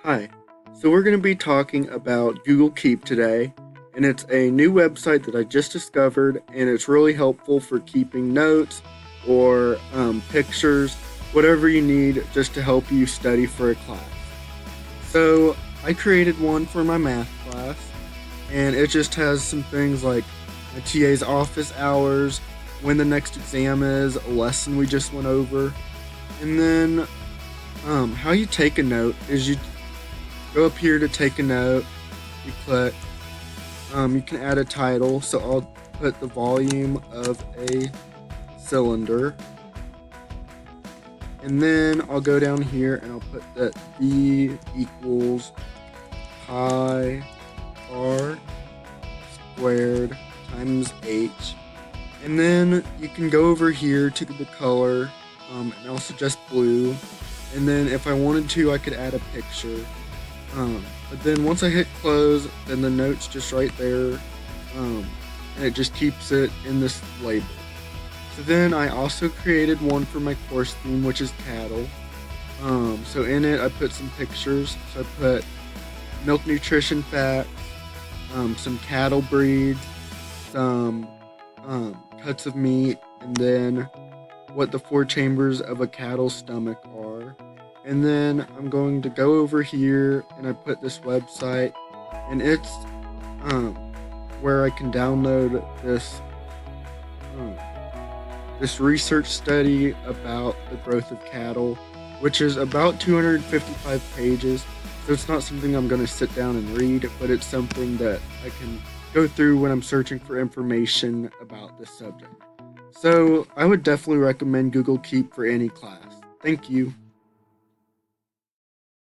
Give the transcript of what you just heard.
Hi. So we're going to be talking about Google Keep today, and it's a new website that I just discovered, and it's really helpful for keeping notes or pictures, whatever you need just to help you study for a class. So I created one for my math class, and it just has some things like my TA's office hours, when the next exam is, a lesson we just went over, and then how you take a note is you go up here to take a note. You click. You can add a title. So I'll put the volume of a cylinder. And then I'll go down here and I'll put that V equals pi r squared times h. And then you can go over here to the color, and I'll suggest blue. And then if I wanted to, I could add a picture. But then once I hit close, then the note's just right there, and it just keeps it in this label. So then I also created one for my course theme, which is cattle. So in it, I put some pictures. So I put milk nutrition facts, some cattle breeds, some cuts of meat, and then what the four chambers of a cattle's stomach are. And then I'm going to go over here and I put this website, and it's where I can download this research study about the growth of cattle, which is about 255 pages. So it's not something I'm going to sit down and read, but it's something that I can go through when I'm searching for information about this subject. So I would definitely recommend Google Keep for any class. Thank you.